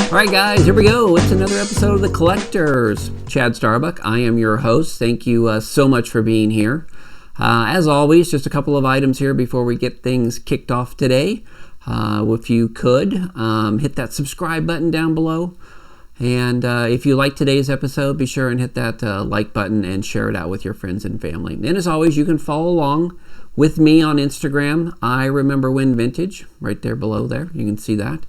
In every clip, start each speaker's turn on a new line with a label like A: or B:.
A: All right, guys, here we go. It's another episode of The Collectors. Chad Starbuck, I am your host. Thank you so much for being here. As always, just a couple of items here before we get things kicked off today. If you could, hit that subscribe button down below. And if you like today's episode, be sure and hit that like button and share it out with your friends and family. And as always, you can follow along with me on Instagram. I remember when vintage, right there below there. You can see that.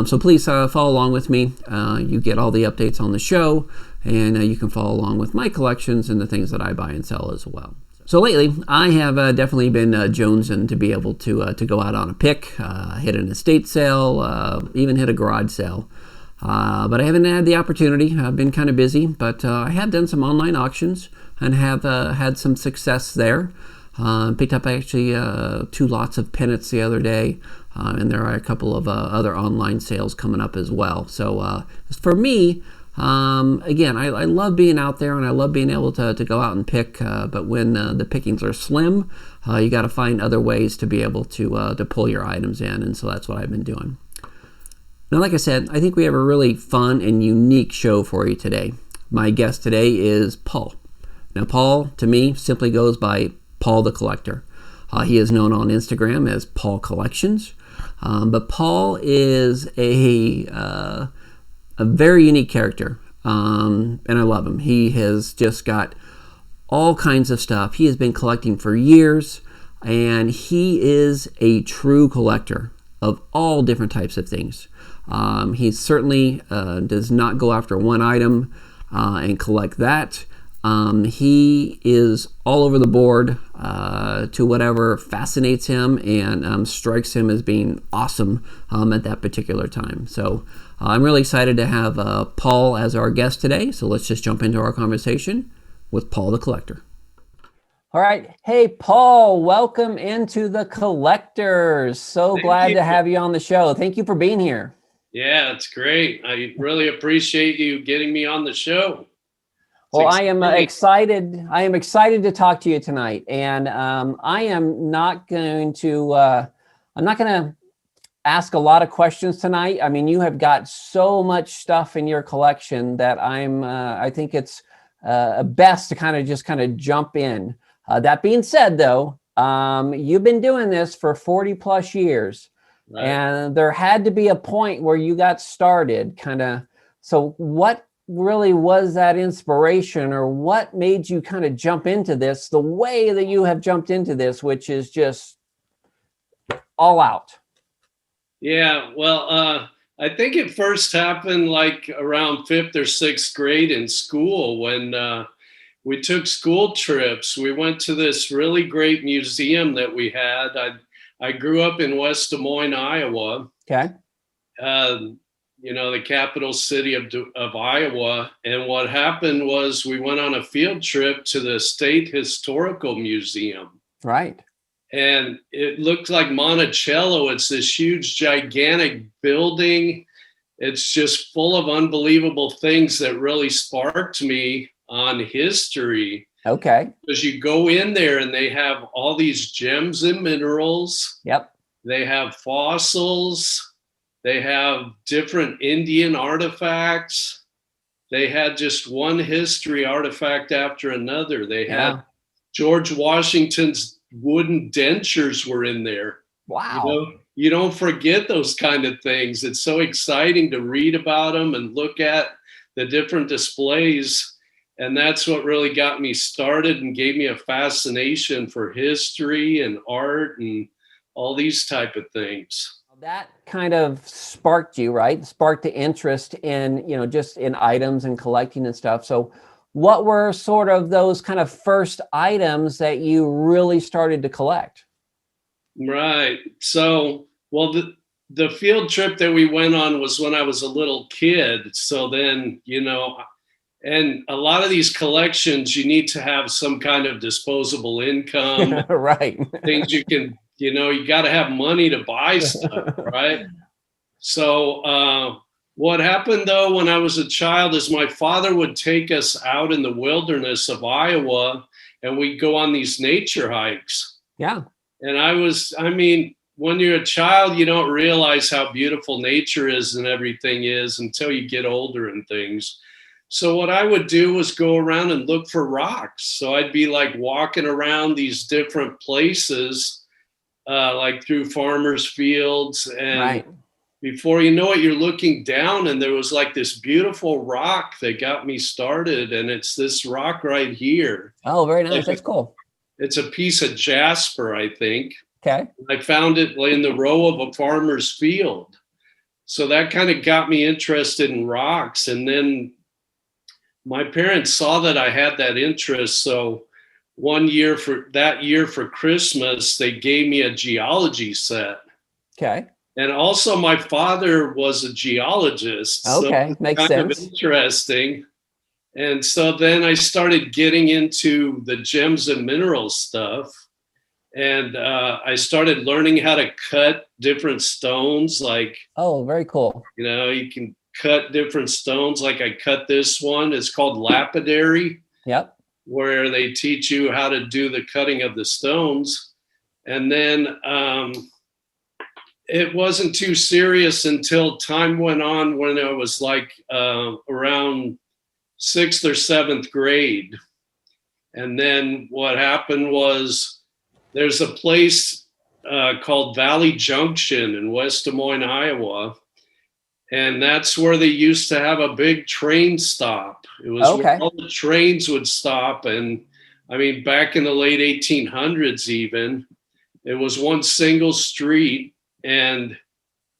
A: So please follow along with me. You get all the updates on the show, and you can follow along with my collections and the things that I buy and sell as well. So lately, I have definitely been jonesing to be able to go out on a pick, hit an estate sale, even hit a garage sale. But I haven't had the opportunity. I've been kind of busy, but I have done some online auctions and have had some success there. Picked up actually 2 lots of pennants the other day, and there are a couple of other online sales coming up as well. So for me, again, I love being out there and I love being able to go out and pick, but when the pickings are slim, you got to find other ways to be able to pull your items in, and so that's what I've been doing. Now, like I said, I think we have a really fun and unique show for you today. My guest today is Paul. Now, Paul, to me, simply goes by Paul the Collector. He is known on Instagram as Paul Collections, but Paul is a very unique character, and I love him. He has just got all kinds of stuff. He has been collecting for years, and he is a true collector of all different types of things. He certainly does not go after one item and collect that. He is all over the board to whatever fascinates him and strikes him as being awesome at that particular time. So I'm really excited to have Paul as our guest today. So let's just jump into our conversation with Paul the Collector. All right. Hey, Paul, welcome into The Collectors. So glad to have you on the show. Thank you for being here.
B: Yeah, it's great. I really appreciate you getting me on the show.
A: Well, I am excited. I am excited to talk to you tonight, and I am not going to. I'm not going to ask a lot of questions tonight. I mean, you have got so much stuff in your collection that I think it's best to kind of jump in. That being said, though, you've been doing this for 40 plus years, right? And there had to be a point where you got started, So, what really was that inspiration, or what made you kind of jump into this the way that you have jumped into this, which is just all out?
B: Yeah, well, I think it first happened like around 5th or 6th grade in school when we took school trips. We went to this really great museum that we had. I grew up in West Des Moines, Iowa.
A: Okay.
B: The capital city of Iowa. And what happened was we went on a field trip to the State Historical Museum.
A: Right.
B: And it looked like Monticello. It's this huge, gigantic building. It's just full of unbelievable things that really sparked me on history.
A: Okay.
B: Because you go in there and they have all these gems and minerals.
A: Yep.
B: They have fossils. They have different Indian artifacts. They had just one history artifact after another. They had George Washington's wooden dentures were in there.
A: Wow.
B: You don't forget those kind of things. It's so exciting to read about them and look at the different displays. And that's what really got me started and gave me a fascination for history and art and all these type of things.
A: That kind of sparked you, right? Sparked the interest in, just in items and collecting and stuff. So what were sort of those kind of first items that you really started to collect?
B: Right. So, well, the field trip that we went on was when I was a little kid. So then, and a lot of these collections, you need to have some kind of disposable income.
A: Right.
B: Things you can, you got to have money to buy stuff, right? So what happened, though, when I was a child is my father would take us out in the wilderness of Iowa, and we'd go on these nature hikes.
A: Yeah.
B: And I mean, when you're a child, you don't realize how beautiful nature is and everything is until you get older and things. So what I would do was go around and look for rocks. So I'd be like walking around these different places, like through farmers' fields, and
A: Right.
B: before you know it, you're looking down, and there was like this beautiful rock that got me started, and it's this rock right here.
A: Oh, very nice.
B: Like
A: That's cool.
B: it's a piece of jasper, I think.
A: Okay.
B: I found it in the row of a farmer's field. So that kind of got me interested in rocks. And then my parents saw that I had that interest. So one year for Christmas, they gave me a geology set.
A: Okay.
B: And also my father was a geologist. So
A: Okay.
B: it's
A: Makes
B: kind of
A: sense.
B: interesting. And so then I started getting into the gems and minerals stuff. And I started learning how to cut different stones. Like,
A: Oh, very cool.
B: you can cut different stones. Like I cut this one. It's called lapidary,
A: Yep.
B: where they teach you how to do the cutting of the stones. And then it wasn't too serious until time went on when I was like around sixth or seventh grade. And then what happened was there's a place called Valley Junction in West Des Moines, Iowa. And that's where they used to have a big train stop. It was where all the trains would stop. And I mean, back in the late 1800s, even, it was one single street. And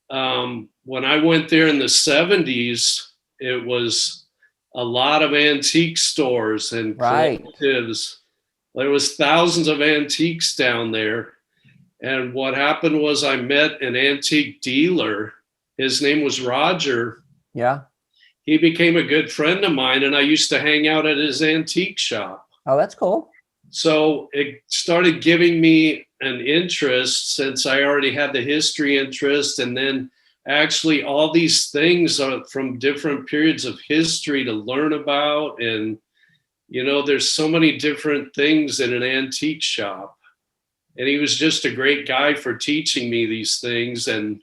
B: when I went there in the 70s, it was a lot of antique stores and collectives. There was thousands of antiques down there. And what happened was I met an antique dealer. His name was Roger.
A: Yeah.
B: He became a good friend of mine, and I used to hang out at his antique shop.
A: Oh, that's cool.
B: So it started giving me an interest since I already had the history interest. And then actually all these things are from different periods of history to learn about. And there's so many different things in an antique shop. And he was just a great guy for teaching me these things. And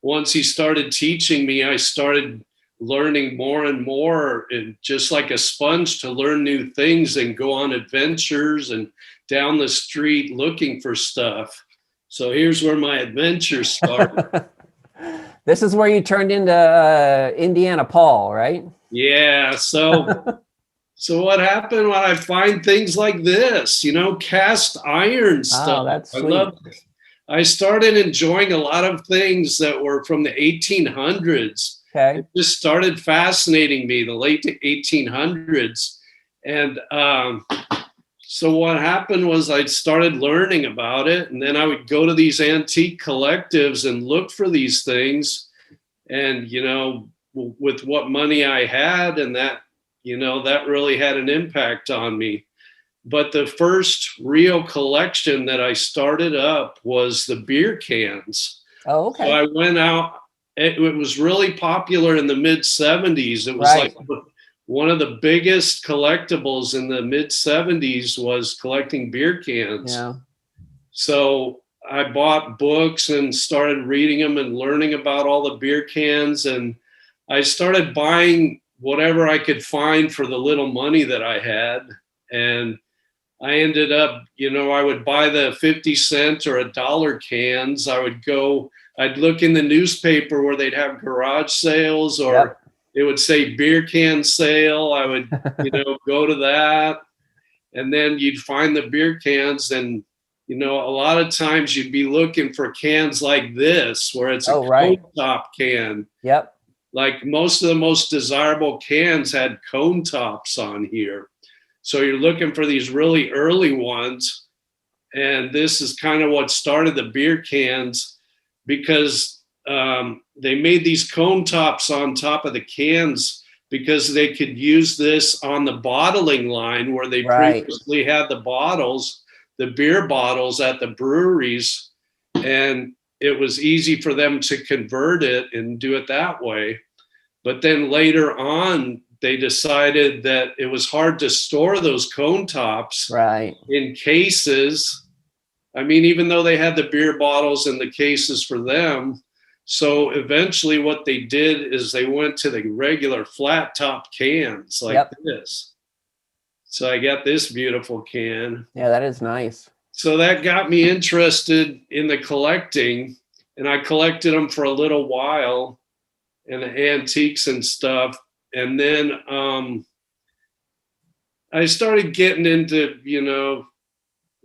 B: once he started teaching me, I started learning more and more, and just like a sponge to learn new things and go on adventures and down the street looking for stuff. So here's where my adventure started.
A: This is where you turned into Indiana Paul, right?
B: Yeah. So what happened when I find things like this, cast iron stuff?
A: Oh, that's sweet.
B: I started enjoying a lot of things that were from the 1800s.
A: Okay.
B: It just started fascinating me, the late 1800s. And so what happened was I started learning about it, and then I would go to these antique collectives and look for these things. And, with what money I had, and that really had an impact on me. But the first real collection that I started up was the beer cans.
A: Oh, okay.
B: So I went out. It was really popular in the mid 70s. It was like one of the biggest collectibles in the mid 70s was collecting beer cans.
A: Yeah.
B: So I bought books and started reading them and learning about all the beer cans. And I started buying whatever I could find for the little money that I had. And I ended up, I would buy the 50-cent or $1 cans. I'd look in the newspaper where they'd have garage sales, or it would say beer can sale. I would, go to that. And then you'd find the beer cans, and, a lot of times you'd be looking for cans like this, where it's a cone top can.
A: Yep.
B: Like most of the most desirable cans had cone tops on here. So you're looking for these really early ones. And this is kind of what started the beer cans, because they made these cone tops on top of the cans because they could use this on the bottling line where they previously had the bottles, the beer bottles at the breweries. And it was easy for them to convert it and do it that way. But then later on, they decided that it was hard to store those cone tops in cases. I mean, even though they had the beer bottles and the cases for them, so eventually what they did is they went to the regular flat top cans like this. So I got this beautiful can.
A: Yeah, that is nice.
B: So that got me interested in the collecting, and I collected them for a little while and the antiques and stuff. And then I started getting into,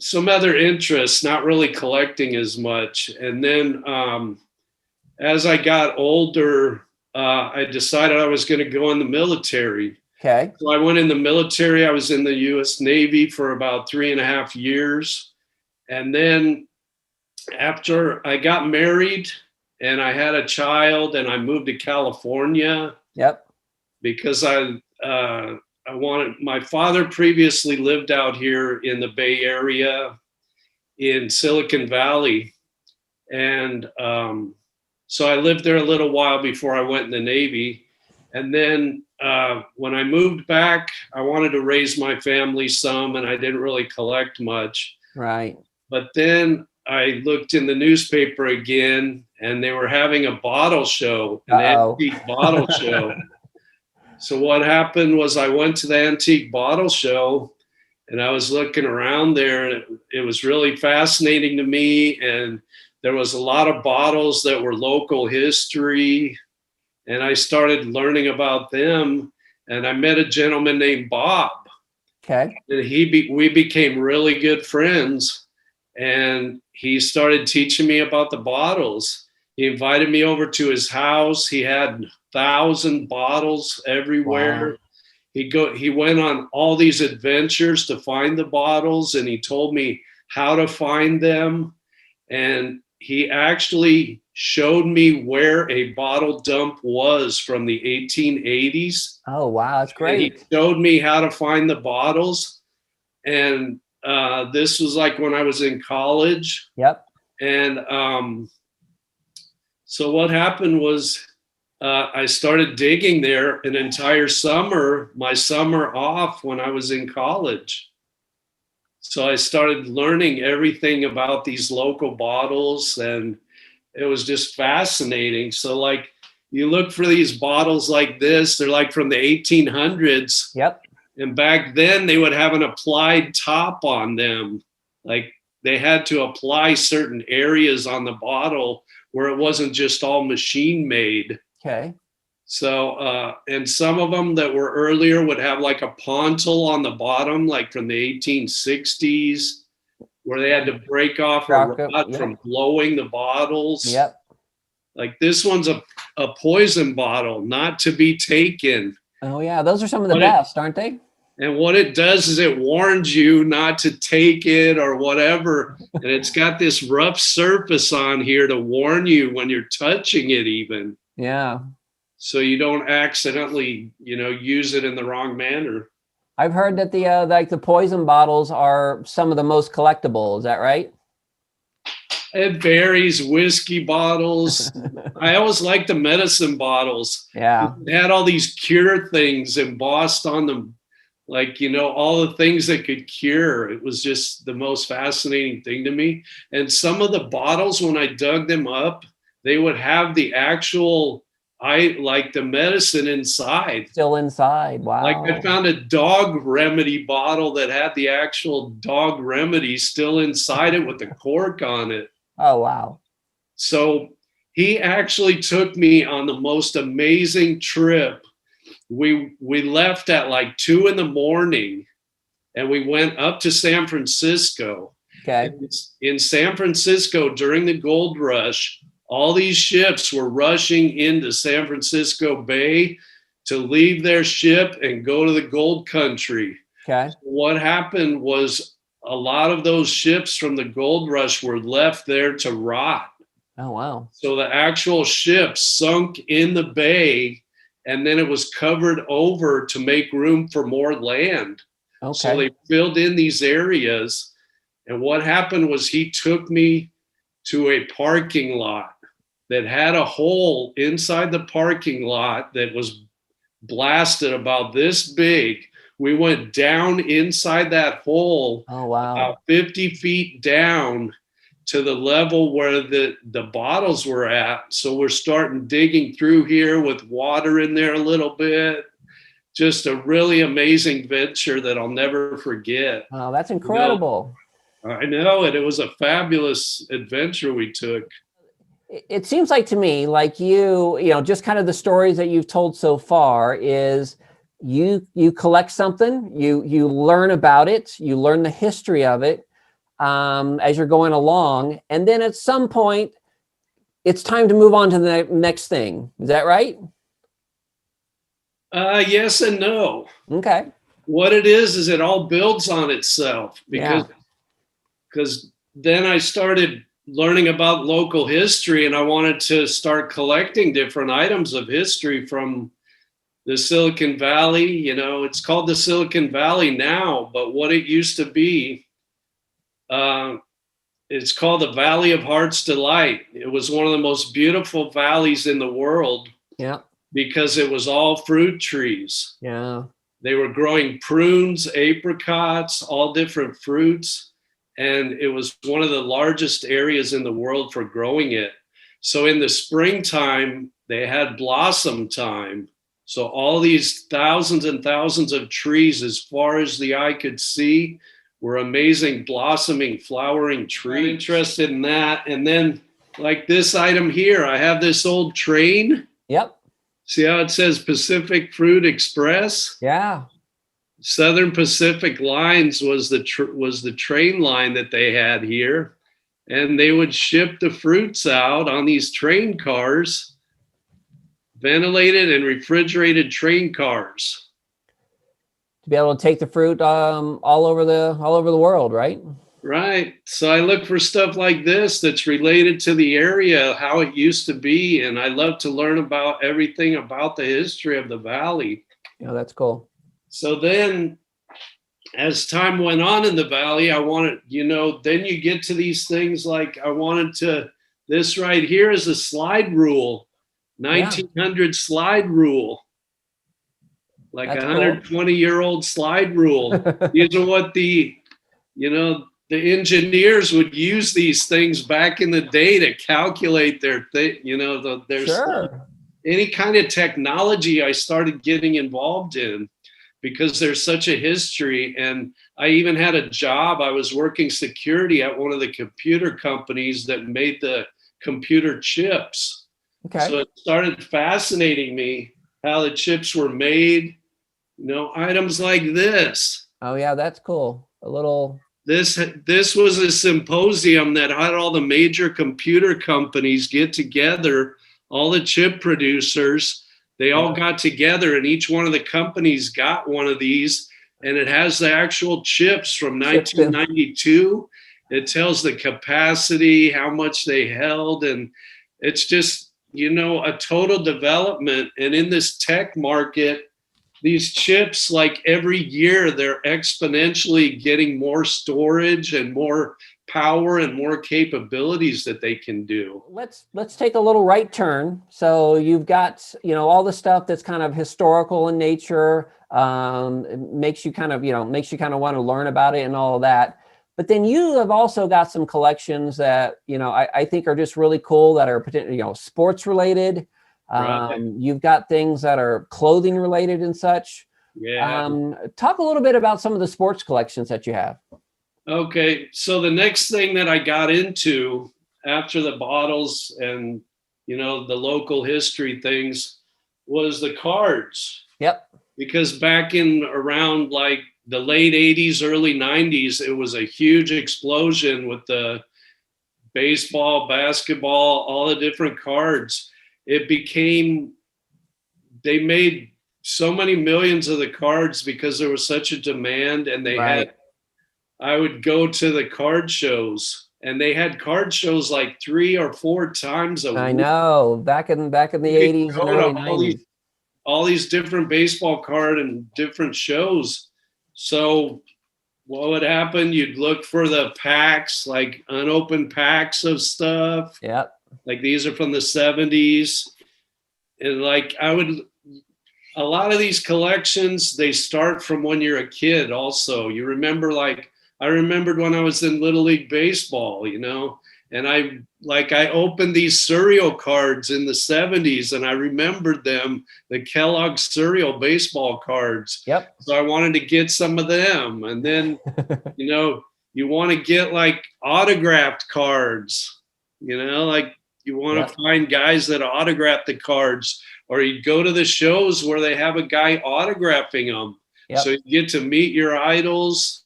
B: some other interests, not really collecting as much. And then as I got older, I decided I was going to go in the military.
A: Okay.
B: So I went in the military. I was in the U.S. Navy for about 3.5 years. And then after I got married and I had a child and I moved to California.
A: Yep.
B: Because I wanted, my father previously lived out here in the Bay Area in Silicon Valley. And so I lived there a little while before I went in the Navy. And then when I moved back, I wanted to raise my family some, and I didn't really collect much.
A: Right.
B: But then I looked in the newspaper again, and they were having a bottle show, an antique bottle show. So what happened was I went to the antique bottle show, and I was looking around there, and it was really fascinating to me. And there was a lot of bottles that were local history, and I started learning about them. And I met a gentleman named Bob.
A: Okay.
B: And we became really good friends, and he started teaching me about the bottles. He invited me over to his house. He had 1,000 bottles everywhere. Wow. He went on all these adventures to find the bottles, and he told me how to find them. And he actually showed me where a bottle dump was from the 1880s.
A: Oh, wow. That's great.
B: And he showed me how to find the bottles. And this was like when I was in college.
A: Yep.
B: And so what happened was I started digging there an entire summer, my summer off when I was in college. So I started learning everything about these local bottles, and it was just fascinating. So like you look for these bottles like this, they're like from the 1800s.
A: Yep.
B: And back then they would have an applied top on them. Like they had to apply certain areas on the bottle where it wasn't just all machine made.
A: Okay.
B: So, and some of them that were earlier would have like a pontil on the bottom, like from the 1860s, where they had to break off a rod from blowing the bottles.
A: Yep.
B: Like this one's a poison bottle, not to be taken.
A: Oh yeah, those are some of the best, aren't they?
B: And what it does is it warns you not to take it or whatever. And it's got this rough surface on here to warn you when you're touching it even.
A: Yeah.
B: So you don't accidentally, use it in the wrong manner.
A: I've heard that the poison bottles are some of the most collectible. Is that right?
B: It varies. Whiskey bottles. I always liked the medicine bottles.
A: Yeah.
B: They had all these cure things embossed on them. Like, all the things that could cure. It was just the most fascinating thing to me. And some of the bottles, when I dug them up, they would have the actual, like the medicine inside.
A: Still inside. Wow.
B: Like I found a dog remedy bottle that had the actual dog remedy still inside it with the cork on it.
A: Oh, wow.
B: So he actually took me on the most amazing trip. We left at like 2 a.m. and we went up to San Francisco.
A: Okay.
B: In San Francisco during the gold rush, all these ships were rushing into San Francisco Bay to leave their ship and go to the gold country.
A: Okay.
B: What happened was a lot of those ships from the gold rush were left there to rot.
A: Oh, wow.
B: So the actual ship sunk in the bay, and then it was covered over to make room for more land.
A: Okay.
B: So they filled in these areas. And what happened was he took me to a parking lot that had a hole inside the parking lot that was blasted about this big, we went down inside that hole,
A: Oh, wow.
B: about 50 feet down to the level where the bottles were at. So we're starting digging through here with water in there a little bit. Just a really amazing venture that I'll never forget.
A: Oh, that's incredible.
B: I know it. It was a fabulous adventure we took.
A: It seems like to me, like you know, just kind of the stories that you've told so far is you collect something, you learn about it, you learn the history of it as you're going along, and then at some point, it's time to move on to the next thing. Is that right?
B: Yes and no.
A: Okay.
B: What it is it all builds on itself because then I started learning about local history, and I wanted to start collecting different items of history from the Silicon Valley. You know, it's called the Silicon Valley now, but what it used to be, it's called the Valley of Heart's Delight. It was one of the most beautiful valleys in the world.
A: Yeah.
B: Because it was all fruit trees.
A: Yeah.
B: They were growing prunes, apricots, all different fruits. And it was one of the largest areas in the world for growing it. So in the springtime, they had blossom time. So all these thousands and thousands of trees, as far as the eye could see, were amazing, blossoming, flowering trees. I'm interested in that. And then like this item here, I have this old train.
A: Yep.
B: See how it says Pacific Fruit Express?
A: Yeah.
B: Southern Pacific Lines was the train line that they had here, and they would ship the fruits out on these train cars, ventilated and refrigerated train cars.
A: To be able to take the fruit all over the world, right?
B: Right. So I look for stuff like this that's related to the area, how it used to be. And I love to learn about everything about the history of the valley.
A: Yeah, that's cool.
B: So then as time went on in the valley, I wanted, then you get to these things like this right here is a slide rule, 1900 slide rule, like
A: that's
B: a 120-year-old slide rule. These are what the engineers would use these things back in the day to calculate their thing,
A: Sure.
B: Any kind of technology I started getting involved in because there's such a history. And I even had a job. I was working security at one of the computer companies that made the computer chips.
A: Okay.
B: So it started fascinating me how the chips were made, items like this.
A: Oh yeah, that's cool.
B: This was a symposium that had all the major computer companies get together, all the chip producers. They all got together, and each one of the companies got one of these, and it has the actual chips from 1992. It tells the capacity, how much they held, and it's just, a total development. And in this tech market, these chips, like every year, they're exponentially getting more storage and more power and more capabilities that they can do.
A: Let's take a little right turn. So you've got, all the stuff that's kind of historical in nature, makes you kind of want to learn about it and all of that. But then you have also got some collections that, I think are just really cool that are potentially, sports related.
B: Right.
A: You've got things that are clothing related and such.
B: Yeah.
A: Talk a little bit about some of the sports collections that you have.
B: Okay. So the next thing that I got into after the bottles and, the local history things was the cards.
A: Yep.
B: Because back in around like the late 80s, early 90s, it was a huge explosion with the baseball, basketball, all the different cards. They made so many millions of the cards because there was such a demand, and I would go to the card shows, and they had card shows like 3 or 4 times a week.
A: I know, back in the 80s and early 90s.
B: All these different baseball card and different shows. So what would happen? You'd look for the packs, like unopened packs of stuff.
A: Yep.
B: Like these are from the 70s. And like I a lot of these collections, they start from when you're a kid also. You remember, like, I remembered when I was in Little League Baseball, and I opened these cereal cards in the 70s, and I remembered them, the Kellogg cereal baseball cards.
C: Yep.
B: So I wanted to get some of them. And then, you want to get like autographed cards, like you want to find guys that autograph the cards, or you go to the shows where they have a guy autographing them.
C: Yep.
B: So you get to meet your idols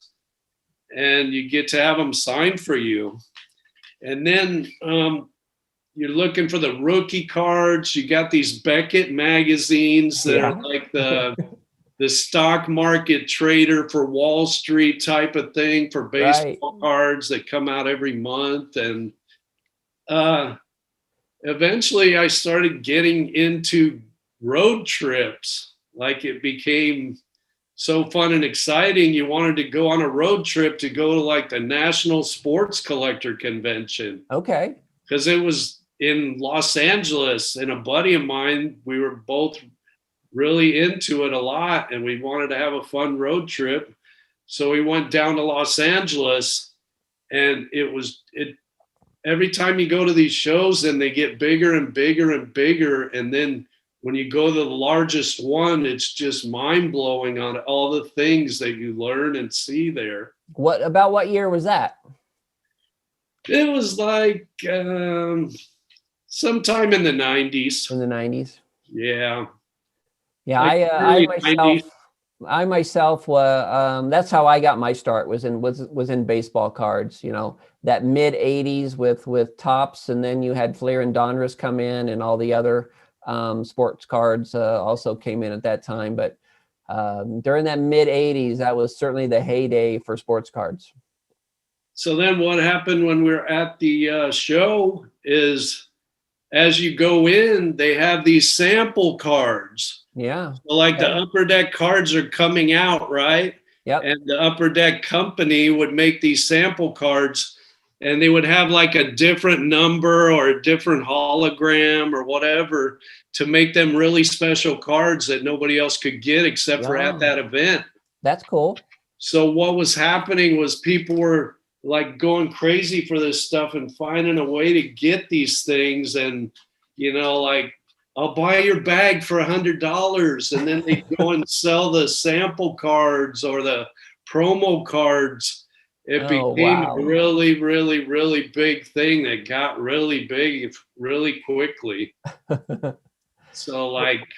B: and you get to have them sign for you. And then you're looking for the rookie cards. You got these Beckett magazines that are like the stock market trader for Wall Street type of thing for baseball cards that come out every month. And eventually I started getting into road trips. Like, it became so fun and exciting. You wanted to go on a road trip to go to like the National Sports Collector Convention.
C: Okay.
B: Because it was in Los Angeles, and a buddy of mine, we were both really into it a lot, and we wanted to have a fun road trip. So we went down to Los Angeles, and every time you go to these shows, then they get bigger and bigger and bigger. And then when you go to the largest one, it's just mind blowing on all the things that you learn and see there.
C: What year was that?
B: It was like sometime in the 90s.
C: In the 90s.
B: Yeah.
C: Yeah,
B: like
C: I myself, that's how I got my start, was in baseball cards. That mid 80s with Topps, and then you had Flair and Donruss come in, and all the other sports cards also came in at that time. But during that mid 80s, that was certainly the heyday for sports cards.
B: So then what happened when we were at the show is, as you go in, they have these sample cards.
C: Yeah.
B: So like the Upper Deck cards are coming out, right?
C: Yep.
B: And the Upper Deck company would make these sample cards, and they would have like a different number or a different hologram or whatever to make them really special cards that nobody else could get except for at that event.
C: That's cool.
B: So what was happening was people were like going crazy for this stuff and finding a way to get these things. And, like, I'll buy your bag for $100. And then they go and sell the sample cards or the promo cards. It became a really, really, really big thing that got really big really quickly. So, like,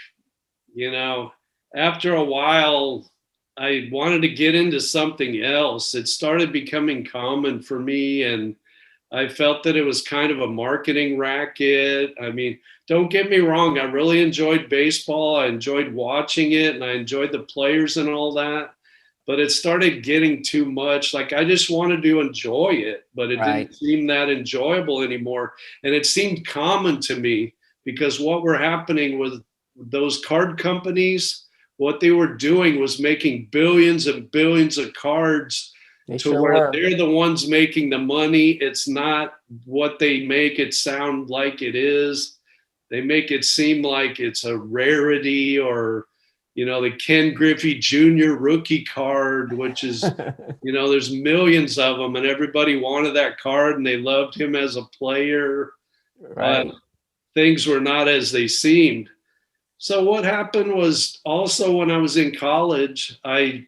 B: after a while, I wanted to get into something else. It started becoming common for me, and I felt that it was kind of a marketing racket. I mean, don't get me wrong, I really enjoyed baseball. I enjoyed watching it, and I enjoyed the players and all that. But it started getting too much. Like, I just wanted to enjoy it, but it didn't seem that enjoyable anymore. And it seemed common to me, because what were happening with those card companies, what they were doing was making billions and billions of cards where they're the ones making the money. It's not what they make it sound like it is. They make it seem like it's a rarity, or, the Ken Griffey Jr. rookie card, which is, there's millions of them, and everybody wanted that card and they loved him as a player.
C: Right.
B: Things were not as they seemed. So what happened was, also when I was in college, I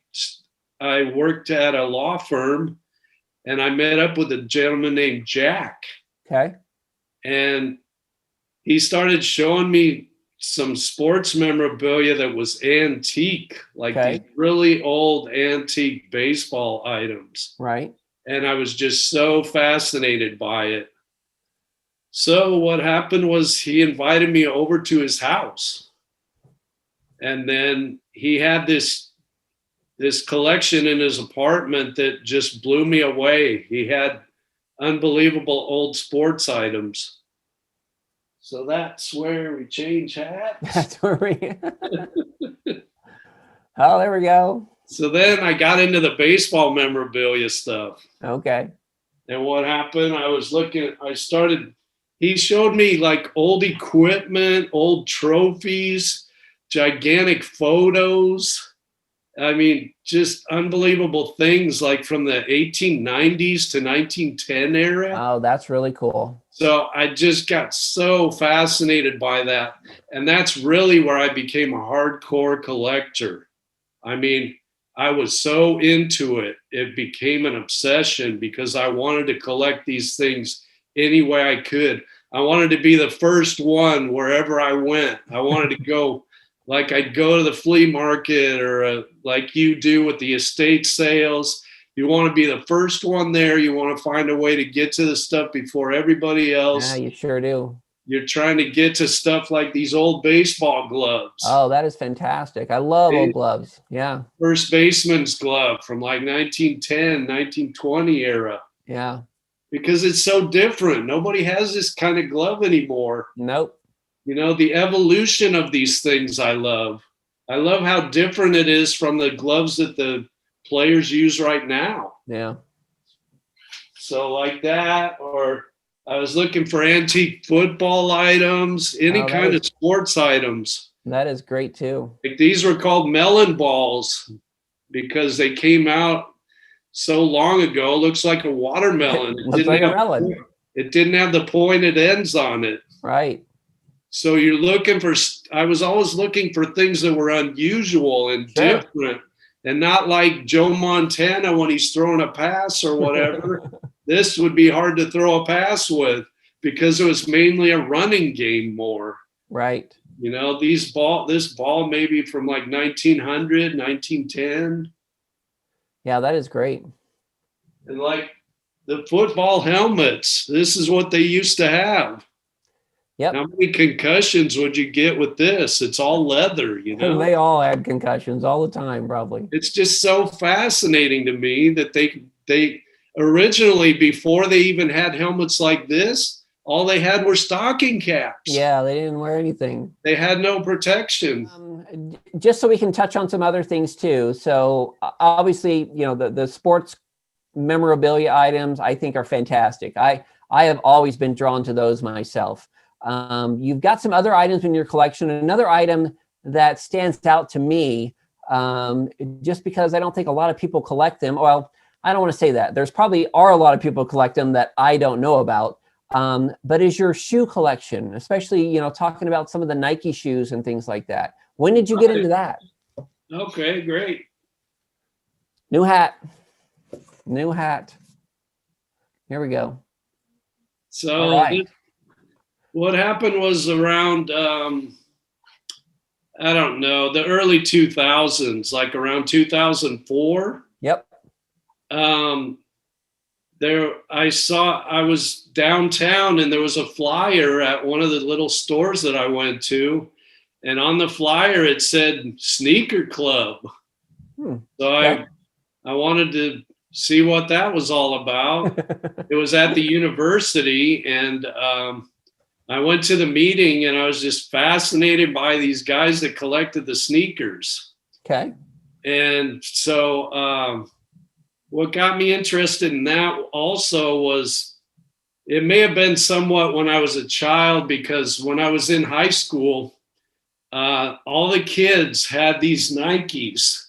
B: worked at a law firm, and I met up with a gentleman named Jack.
C: Okay.
B: And he started showing me some sports memorabilia that was antique, like these really old antique baseball items.
C: Right.
B: And I was just so fascinated by it. So what happened was, he invited me over to his house. And then he had this collection in his apartment that just blew me away. He had unbelievable old sports items. So that's where we change hats.
C: That's where Oh, there we go.
B: So then I got into the baseball memorabilia stuff.
C: Okay.
B: And what happened, he showed me like old equipment, old trophies gigantic photos. I mean, just unbelievable things like from the 1890s to 1910 era.
C: Oh, that's really cool.
B: So I just got so fascinated by that. And that's really where I became a hardcore collector. I mean, I was so into it. It became an obsession because I wanted to collect these things any way I could. I wanted to be the first one wherever I went. I wanted to go, like I'd go to the flea market or like you do with the estate sales. You want to be the first one there. You want to find a way to get to the stuff before everybody else.
C: Yeah, you sure do.
B: You're trying to get to stuff like these old baseball gloves.
C: Oh, that is fantastic. I love old gloves. Yeah.
B: First baseman's glove from like 1910, 1920 era.
C: Yeah.
B: Because it's so different. Nobody has this kind of glove anymore.
C: Nope.
B: You know, the evolution of these things I love. I love how different it is from the gloves that the players use right now.
C: Yeah.
B: So like that, or I was looking for antique football items, any kind of sports items.
C: That is great too.
B: Like these were called melon balls because they came out so long ago. Looks like a watermelon.
C: It looks like a melon.
B: It didn't have the pointed ends on it.
C: Right.
B: So you're looking for, I was always looking for things that were unusual and different and not like Joe Montana when he's throwing a pass or whatever. This would be hard to throw a pass with because it was mainly a running game more.
C: Right.
B: You know, this ball maybe from like 1900, 1910.
C: Yeah, that is great.
B: And like the football helmets, this is what they used to have.
C: Yep.
B: How many concussions would you get with this? It's all leather, you know.
C: They all had concussions all the time, probably.
B: It's just so fascinating to me that they originally, before they even had helmets like this, all they had were stocking caps.
C: Yeah, they didn't wear anything.
B: They had no protection.
C: Just so we can touch on some other things too. So obviously, you know, the sports memorabilia items I think are fantastic. I have always been drawn to those myself. You've got some other items in your collection. Another item that stands out to me, just because I don't think a lot of people collect them. Well, I don't want to say that. There's probably are a lot of people collect them that I don't know about. But is your shoe collection, especially, you know, talking about some of the Nike shoes and things like that. When did you get into that?
B: Okay, great.
C: New hat. Here we go.
B: So what happened was around, I don't know, the early 2000s, like around 2004.
C: Yep.
B: I was downtown and there was a flyer at one of the little stores that I went to. And on the flyer, it said Sneaker Club. So I wanted to see what that was all about. It was at the university, and I went to the meeting, and I was just fascinated by these guys that collected the sneakers.
C: Okay.
B: And so what got me interested in that also was, it may have been somewhat when I was a child, because when I was in high school, all the kids had these Nikes.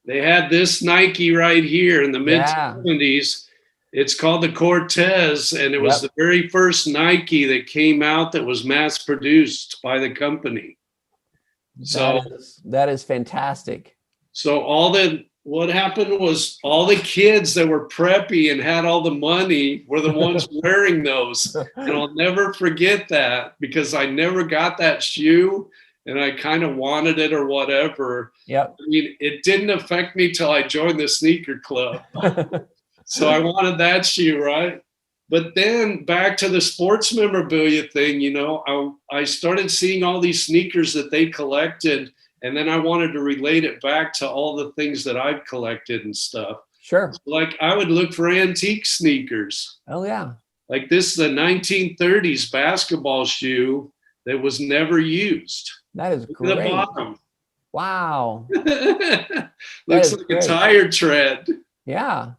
B: They had this Nike right here in the mid-70s. It's called the Cortez, and it was the very first Nike that came out that was mass-produced by the company. So
C: that is fantastic.
B: So what happened was all the kids that were preppy and had all the money were the ones wearing those. And I'll never forget that, because I never got that shoe and I kind of wanted it or whatever.
C: Yep.
B: I mean, it didn't affect me till I joined the sneaker club. So I wanted that shoe, right? But then back to the sports memorabilia thing, you know, I started seeing all these sneakers that they collected, and then I wanted to relate it back to all the things that I've collected and stuff.
C: Sure.
B: Like I would look for antique sneakers.
C: Oh, yeah.
B: Like this is a 1930s basketball shoe that was never used.
C: That is
B: Look
C: great.
B: at the bottom.
C: Wow.
B: Looks like a tire tread.
C: Yeah.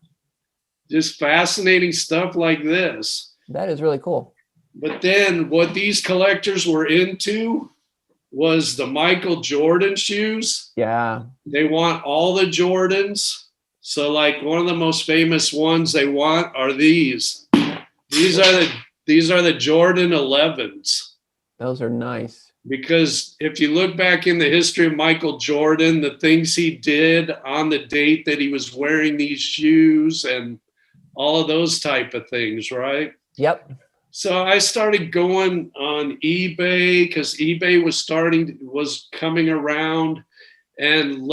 B: Just fascinating stuff like this.
C: That is really cool.
B: But then what these collectors were into was the Michael Jordan shoes.
C: Yeah.
B: They want all the Jordans. So like one of the most famous ones they want are these. These are the Jordan 11s.
C: Those are nice.
B: Because if you look back in the history of Michael Jordan, the things he did on the date that he was wearing these shoes and all of those type of things, right?
C: Yep.
B: So I started going on eBay because eBay was coming around, and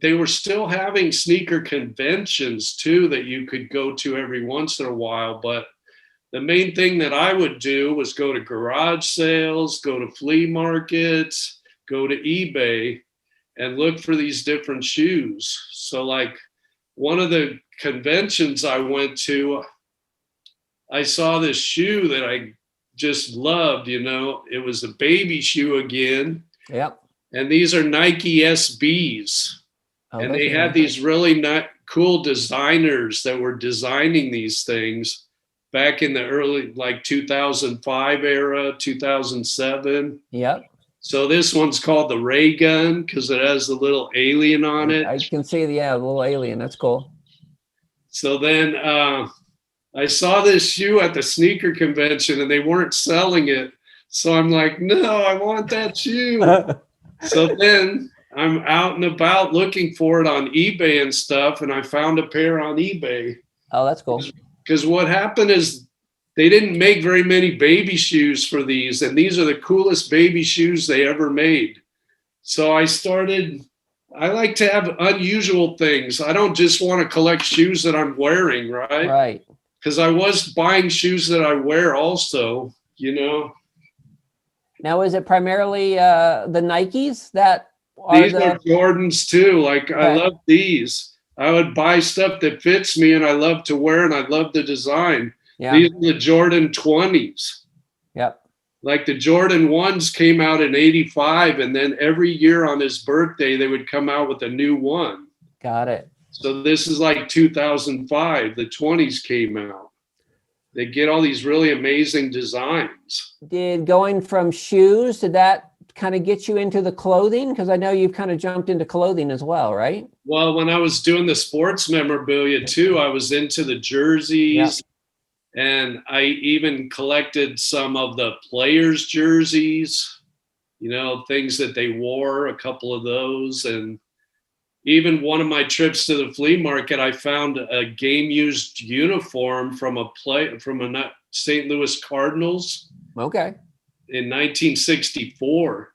B: they were still having sneaker conventions too that you could go to every once in a while. But the main thing that I would do was go to garage sales, go to flea markets, go to eBay and look for these different shoes. So like one of the conventions I went to, I saw this shoe that I just loved, it was a baby shoe again.
C: Yep.
B: And these are Nike SBs. And they had these really cool designers that were designing these things back in the early, like 2005 era, 2007.
C: Yep.
B: So this one's called the Ray Gun because it has the little alien on it.
C: I can see the little alien. That's cool. So
B: then I saw this shoe at the sneaker convention and they weren't selling it. So I'm like, no, I want that shoe. So then I'm out and about looking for it on eBay and stuff. And I found a pair on eBay.
C: Oh, that's cool.
B: Because what happened is they didn't make very many baby shoes for these. And these are the coolest baby shoes they ever made. So I like to have unusual things. I don't just want to collect shoes that I'm wearing, right?
C: Right.
B: Because I was buying shoes that I wear also,
C: Now, is it primarily the Nikes that
B: These are Jordans too. Like I love these. I would buy stuff that fits me and I love to wear and I love the design.
C: Yeah.
B: These are the Jordan 20s.
C: Yep.
B: Like the Jordan 1s came out in 85 and then every year on his birthday, they would come out with a new one.
C: Got it.
B: So this is like 2005. The 20s came out. They get all these really amazing designs.
C: Did going from shoes, did that kind of get you into the clothing? Because I know you've kind of jumped into clothing as well, right?
B: Well, when I was doing the sports memorabilia too, I was into the jerseys. Yeah. And I even collected some of the players' jerseys, things that they wore, a couple of those. And even one of my trips to the flea market, I found a game-used uniform from a St. Louis Cardinals.
C: Okay.
B: In 1964.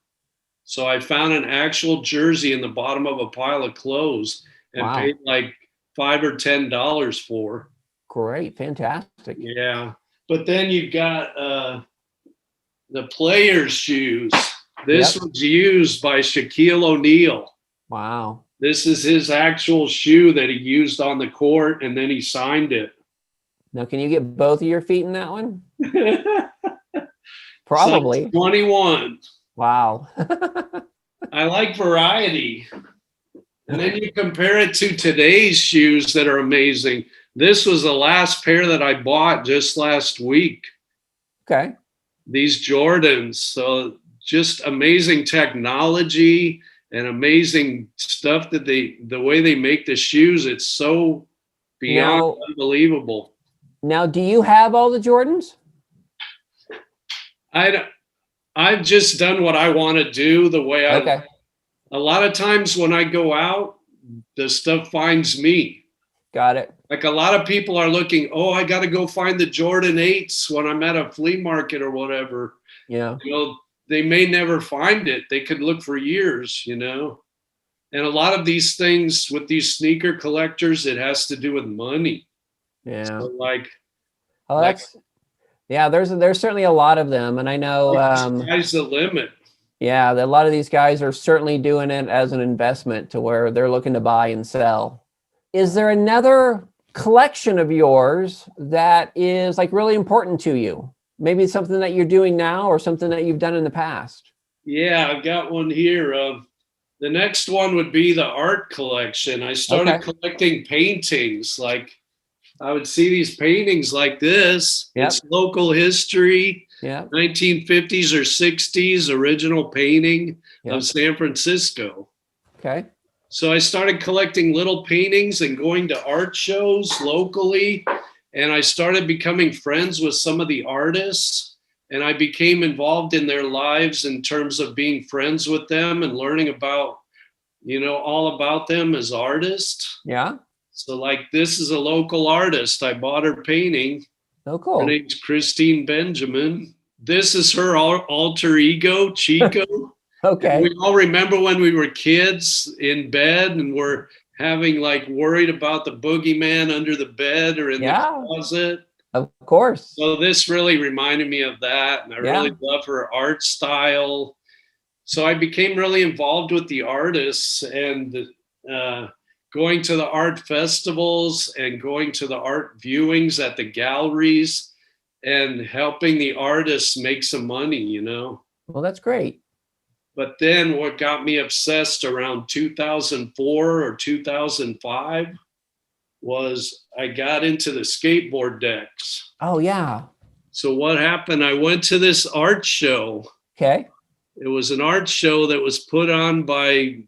B: So I found an actual jersey in the bottom of a pile of clothes and paid like $5 or $10 for.
C: Great. Fantastic.
B: Yeah. But then you've got the players' shoes. This was used by Shaquille O'Neal.
C: Wow.
B: This is his actual shoe that he used on the court, and then he signed it.
C: Now, can you get both of your feet in that one? Probably.
B: Size 21.
C: Wow.
B: I like variety. And then you compare it to today's shoes that are amazing. This was the last pair that I bought just last week.
C: Okay.
B: These Jordans. So just amazing technology and amazing stuff that the way they make the shoes, it's so beyond unbelievable.
C: Now, do you have all the Jordans?
B: I've just done what I want to do the way I.
C: Okay.
B: A lot of times when I go out, the stuff finds me.
C: Got it.
B: Like a lot of people are looking, I got to go find the Jordan 8s when I'm at a flea market or whatever.
C: Yeah.
B: They may never find it. They could look for years, And a lot of these things with these sneaker collectors, it has to do with money.
C: Yeah.
B: So
C: there's certainly a lot of them. And I know
B: sky's the limit.
C: Yeah, a lot of these guys are certainly doing it as an investment to where they're looking to buy and sell. Is there another collection of yours that is like really important to you? Maybe it's something that you're doing now or something that you've done in the past.
B: Yeah, I've got one here. The next one would be the art collection. I started collecting paintings. Like I would see these paintings like this. Yep. It's local history.
C: Yeah.
B: 1950s or 60s original painting
C: Yeah.
B: of San Francisco.
C: Okay.
B: So I started collecting little paintings and going to art shows locally. And I started becoming friends with some of the artists. And I became involved in their lives in terms of being friends with them and learning about, all about them as artists.
C: Yeah.
B: So like this is a local artist. I bought her painting.
C: Oh,
B: Her
C: cool.
B: name's Christine Benjamin. This is her alter ego, Chico. And
C: Okay.
B: we all remember when we were kids in bed and we're having like worried about the boogeyman under the bed or in the
C: Yeah.
B: closet.
C: Of course.
B: So this really reminded me of that. And I really love her art style. So I became really involved with the artists and going to the art festivals and going to the art viewings at the galleries and helping the artists make some money,
C: Well, that's great.
B: But then what got me obsessed around 2004 or 2005 was I got into the skateboard decks.
C: Oh, yeah.
B: So what happened? I went to this art show.
C: Okay.
B: It was an art show that was put on by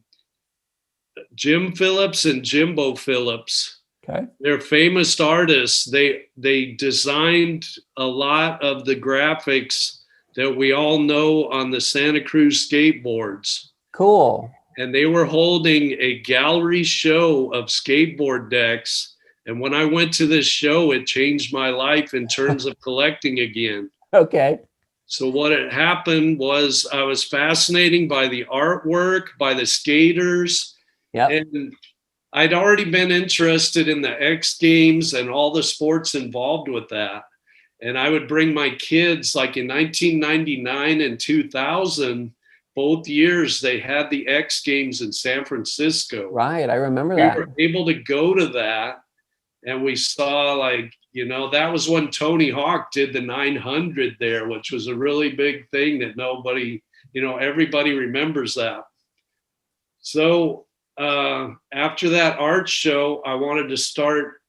B: Jim Phillips and Jimbo Phillips.
C: Okay.
B: They're famous artists. They designed a lot of the graphics that we all know on the Santa Cruz skateboards.
C: Cool.
B: And they were holding a gallery show of skateboard decks. And when I went to this show, it changed my life in terms of collecting again.
C: Okay.
B: So what had happened was I was fascinated by the artwork, by the skaters.
C: Yeah.
B: And I'd already been interested in the X Games and all the sports involved with that. And I would bring my kids, like in 1999 and 2000, both years they had the X Games in San Francisco.
C: Right. I remember that.
B: We were able to go to that. And we saw that was when Tony Hawk did the 900 there, which was a really big thing that nobody, everybody remembers that. So after that art show, I wanted to start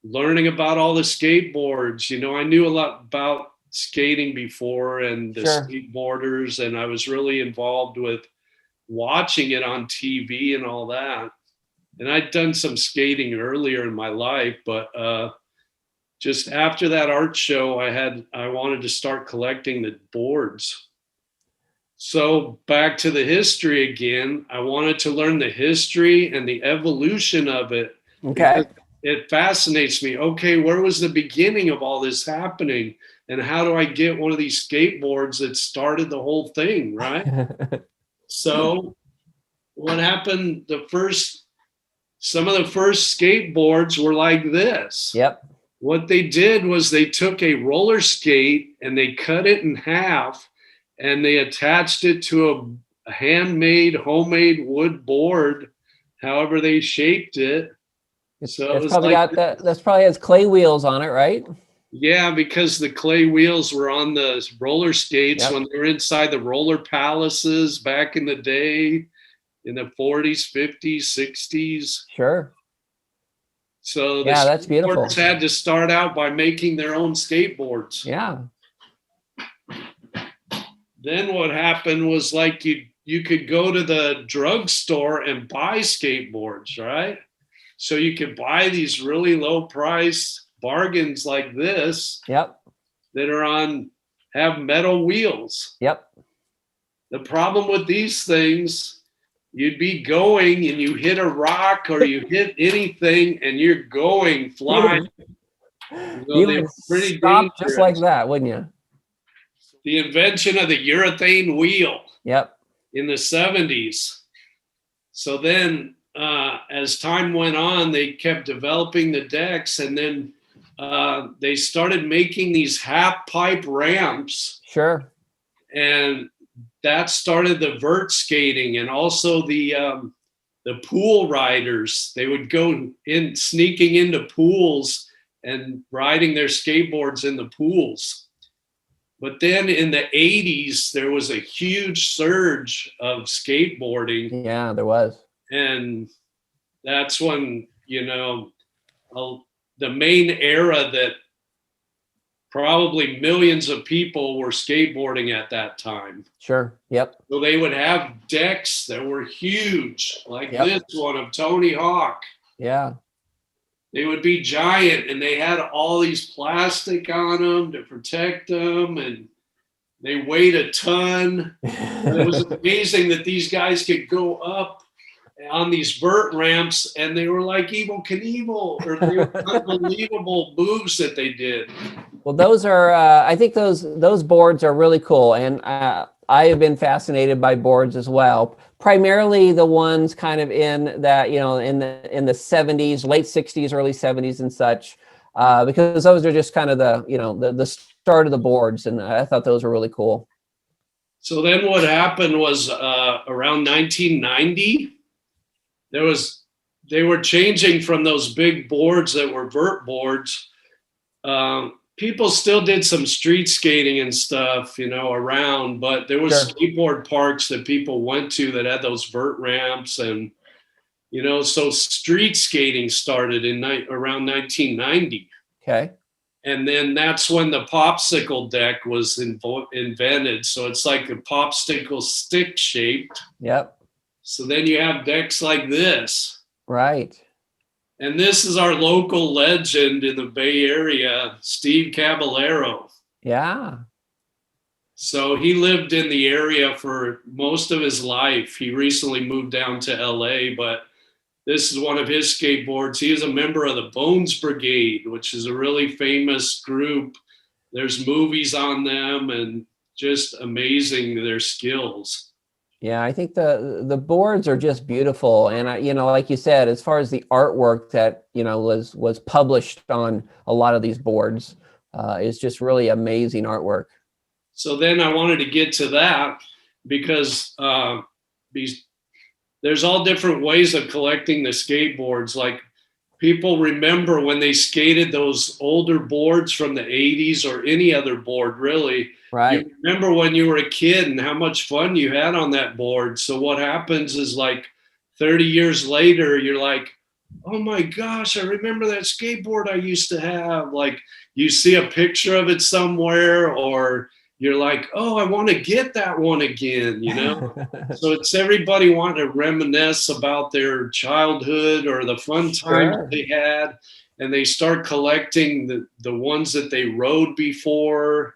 B: learning about all the skateboards. I knew a lot about skating before and the skateboarders, and I was really involved with watching it on TV and all that. And I'd done some skating earlier in my life, but just after that art show, I wanted to start collecting the boards. So back to the history again, I wanted to learn the history and the evolution of it.
C: Okay.
B: It fascinates me. Okay, where was the beginning of all this happening? And how do I get one of these skateboards that started the whole thing, right? So what happened, some of the first skateboards were like this.
C: Yep.
B: What they did was they took a roller skate and they cut it in half and they attached it to a handmade, homemade wood board, however they shaped it.
C: That's probably has clay wheels on it, right?
B: Yeah, because the clay wheels were on the roller skates when they were inside the roller palaces back in the day. In the 40s, 50s, 60s.
C: Sure.
B: So
C: that's beautiful.
B: skateboarders had to start out by making their own skateboards.
C: Yeah.
B: Then what happened was like you could go to the drugstore and buy skateboards, right? So you could buy these really low price bargains like this.
C: Yep.
B: That have metal wheels.
C: Yep.
B: The problem with these things, you'd be going and you hit a rock or you hit anything and you're going flying.
C: You would pretty stop just like that, wouldn't you?
B: The invention of the urethane wheel.
C: Yep.
B: In the 70s. So then as time went on, they kept developing the decks and then they started making these half pipe ramps.
C: Sure.
B: And that started the vert skating and also the pool riders. They would go in sneaking into pools and riding their skateboards in the pools. But then in the 80s, there was a huge surge of skateboarding.
C: Yeah, there was.
B: And that's when, the main era that probably millions of people were skateboarding at that time.
C: Sure. Yep.
B: So they would have decks that were huge, like
C: Yep.
B: this one of Tony Hawk.
C: Yeah.
B: They would be giant, and they had all these plastic on them to protect them, and they weighed a ton. And it was amazing that these guys could go up on these vert ramps, and they were like Evel Knievel, or they were unbelievable moves that they did.
C: Well, those are, I think those boards are really cool. And I have been fascinated by boards as well, primarily the ones kind of in that, in the 70s, late 60s, early 70s and such, because those are just kind of the start of the boards. And I thought those were really cool.
B: So then what happened was around 1990, they were changing from those big boards that were vert boards. People still did some street skating and stuff, around, but there was skateboard parks that people went to that had those vert ramps, and so street skating started around 1990.
C: Okay.
B: And then that's when the popsicle deck was invented. So it's like a popsicle stick shaped.
C: Yep.
B: So then you have decks like this.
C: Right.
B: And this is our local legend in the Bay Area, Steve Caballero.
C: Yeah.
B: So he lived in the area for most of his life. He recently moved down to LA, but this is one of his skateboards. He is a member of the Bones Brigade, which is a really famous group. There's movies on them, and just amazing their skills.
C: Yeah, I think the boards are just beautiful, and like you said, as far as the artwork that was published on a lot of these boards, is just really amazing artwork.
B: So then I wanted to get to that because there's all different ways of collecting the skateboards. Like, people remember when they skated those older boards from the 80s, or any other board really.
C: Right.
B: You remember when you were a kid and how much fun you had on that board. So what happens is, like, 30 years later, you're like, oh my gosh, I remember that skateboard I used to have. Like, you see a picture of it somewhere, or you're like, oh, I want to get that one again, So it's everybody wanting to reminisce about their childhood or the fun times they had. And they start collecting the ones that they rode before.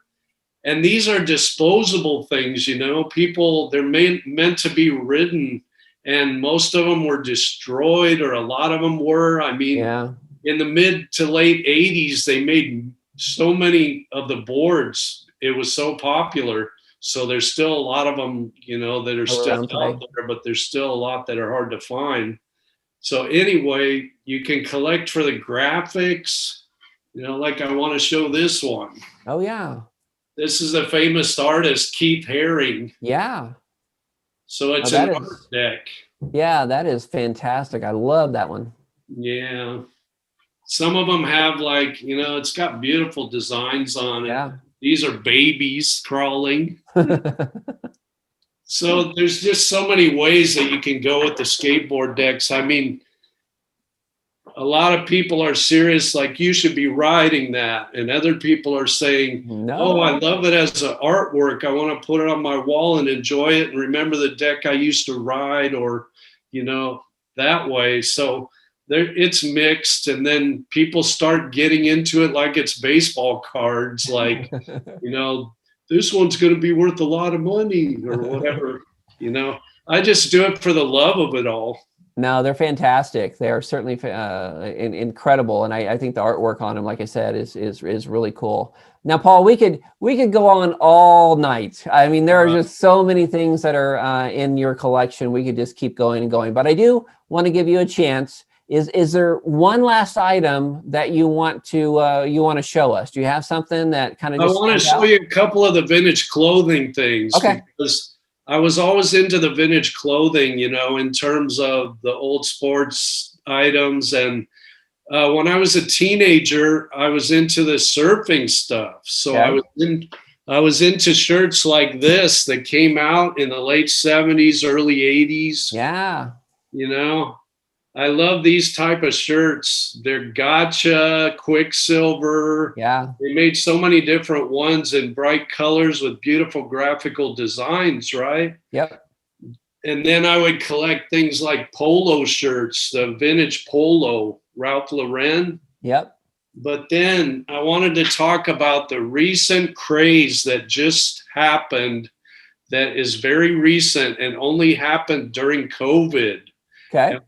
B: And these are disposable things, people, they're meant to be ridden. And most of them were destroyed, or a lot of them were. I mean, in the mid to late 80s, they made so many of the boards. It was so popular. So there's still a lot of them, that are still out there, but there's still a lot that are hard to find. So anyway, you can collect for the graphics, like I want to show this one.
C: Oh, yeah.
B: This is a famous artist, Keith Haring.
C: Yeah.
B: So it's an art deck.
C: Yeah, that is fantastic. I love that one. Yeah.
B: Some of them have, like, it's got beautiful designs on it.
C: Yeah.
B: These are babies crawling. So there's just so many ways that you can go with the skateboard decks. I mean, a lot of people are serious, like, you should be riding that. And other people are saying, no. Oh, I love it as an artwork. I want to put it on my wall and enjoy it and remember the deck I used to ride, or, that way. So it's mixed. And then people start getting into it like it's baseball cards, like, this one's going to be worth a lot of money, or whatever. I just do it for the love of it all.
C: No, they're fantastic. They are certainly incredible, and I think the artwork on them, like I said, is really cool. Now, Paul, we could go on all night. I mean, there are just so many things that are in your collection. We could just keep going and going. But I do want to give you a chance. Is there one last item that you want to show us? Do you have something that kind of? I
B: want to show you a couple of the vintage clothing things.
C: Okay.
B: Because I was always into the vintage clothing, in terms of the old sports items. And when I was a teenager, I was into the surfing stuff. So I was into shirts like this that came out in the late 70s, early 80s.
C: Yeah.
B: I love these type of shirts. They're gotcha, Quicksilver.
C: Yeah.
B: They made so many different ones in bright colors with beautiful graphical designs, right?
C: Yep.
B: And then I would collect things like polo shirts, the vintage polo, Ralph Lauren.
C: Yep.
B: But then I wanted to talk about the recent craze that just happened, that is very recent and only happened during COVID.
C: Okay.
B: And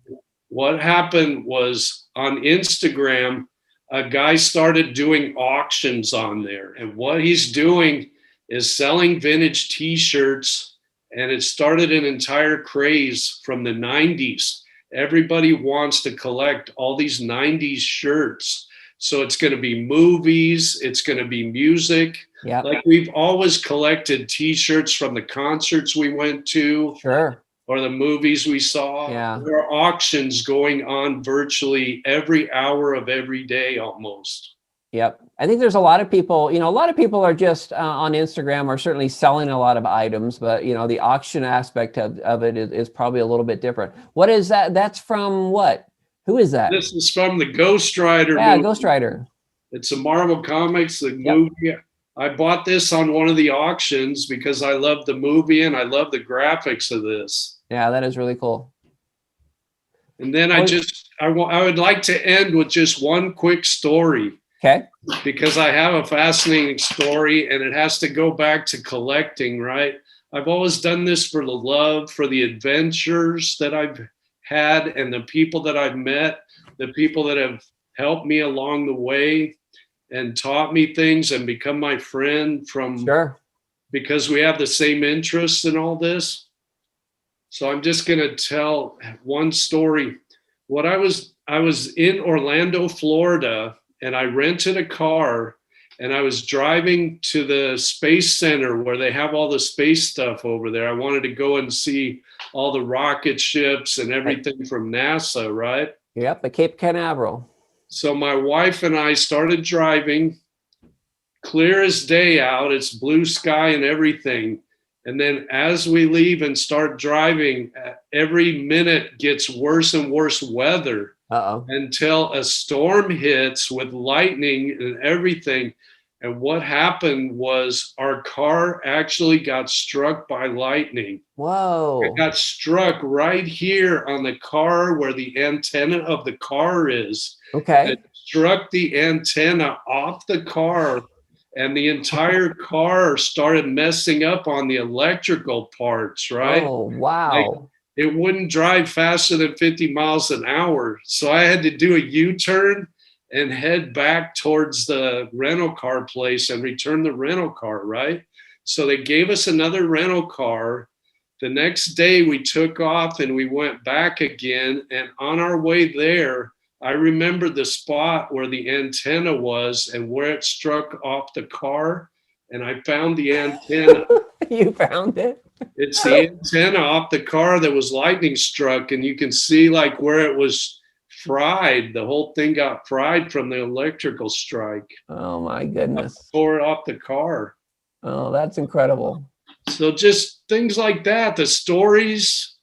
B: what happened was on Instagram, a guy started doing auctions on there. And what he's doing is selling vintage t-shirts. And it started an entire craze from the 90s. Everybody wants to collect all these 90s shirts. So it's going to be movies, it's going to be music.
C: Yeah.
B: Like we've always collected t-shirts from the concerts we went to.
C: Sure.
B: Or the movies we saw.
C: Yeah.
B: There are auctions going on virtually every hour of every day almost.
C: Yep. I think there's a lot of people, a lot of people are just on Instagram are certainly selling a lot of items, but the auction aspect of it is probably a little bit different. What is that? That's from what? Who is that?
B: This is from the Ghost Rider
C: Yeah,
B: movie.
C: Ghost Rider.
B: It's a Marvel Comics, the movie. I bought this on one of the auctions because I love the movie and I love the graphics of this.
C: Yeah, that is really cool.
B: And then I would like to end with just one quick story.
C: Okay.
B: Because I have a fascinating story and it has to go back to collecting, right? I've always done this for the love, for the adventures that I've had and the people that I've met, the people that have helped me along the way and taught me things and become my friend because we have the same interests in all this. So I'm just going to tell one story. I was in Orlando, Florida, and I rented a car and I was driving to the Space Center where they have all the space stuff over there. I wanted to go and see all the rocket ships and everything from NASA, right?
C: Yep, the Cape Canaveral.
B: So my wife and I started driving, clear as day out. It's blue sky and everything. And then as we leave and start driving, every minute gets worse and worse weather. Until a storm hits with lightning and everything. And what happened was our car actually got struck by lightning.
C: Whoa.
B: It got struck right here on the car where the antenna of the car is.
C: Okay.
B: It struck the antenna off the car and the entire car started messing up on the electrical parts, right?
C: Oh, wow.
B: It wouldn't drive faster than 50 miles an hour. So I had to do a U-turn and head back towards the rental car place and return the rental car, right? So they gave us another rental car. The next day we took off and we went back again. And on our way there, I remember the spot where the antenna was and where it struck off the car. And I found the antenna.
C: You found it?
B: It's the antenna off the car that was lightning struck, and you can see like where it was fried. The whole thing got fried from the electrical strike.
C: Oh my goodness.
B: Tore it off the car.
C: Oh, that's incredible.
B: So just things like that, the stories,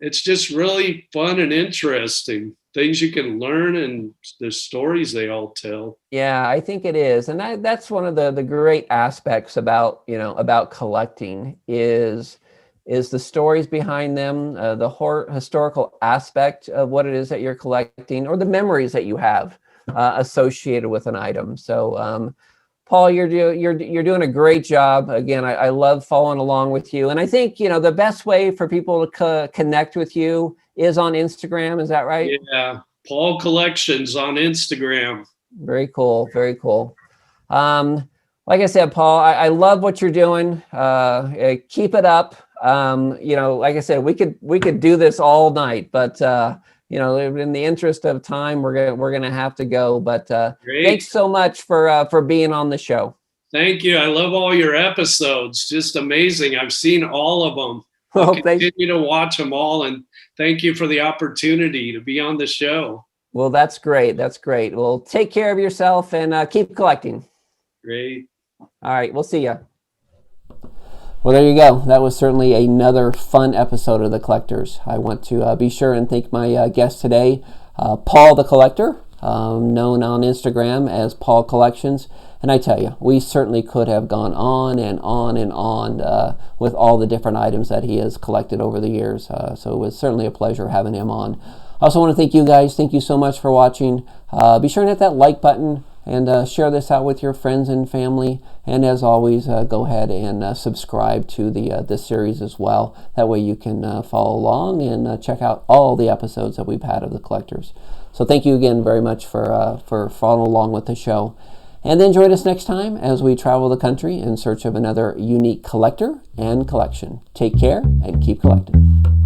B: it's just really fun and interesting. Things you can learn and the stories they all tell.
C: Yeah, I think it is. And that's one of the great aspects about, about collecting is the stories behind them, the historical aspect of what it is that you're collecting or the memories that you have associated with an item. So, Paul, you're doing a great job. Again, I love following along with you. And I think, the best way for people to connect with you is on Instagram. Is that right?
B: Yeah. Paul Collections on Instagram.
C: Very cool. Very cool. Like I said, Paul, I love what you're doing. Keep it up. Like I said, we could do this all night, but in the interest of time, we're gonna have to go. But thanks so much for being on the show.
B: Thank you. I love all your episodes. Just amazing. I've seen all of them. I'll continue to watch them all, and thank you for the opportunity to be on the show.
C: Well, that's great. That's great. Well, take care of yourself and keep collecting.
B: Great.
C: All right. We'll see you.
A: Well, there you go. That was certainly another fun episode of The Collectors. I want to be sure and thank my guest today, Paul the Collector, known on Instagram as Paul Collections. And I tell you, we certainly could have gone on and on and on with all the different items that he has collected over the years. So it was certainly a pleasure having him on. I also want to thank you guys. Thank you so much for watching. Be sure and hit that like button and share this out with your friends and family. And as always, go ahead and subscribe to this series as well. That way you can follow along and check out all the episodes that we've had of The Collectors. So thank you again very much for following along with the show. And then join us next time as we travel the country in search of another unique collector and collection. Take care and keep collecting.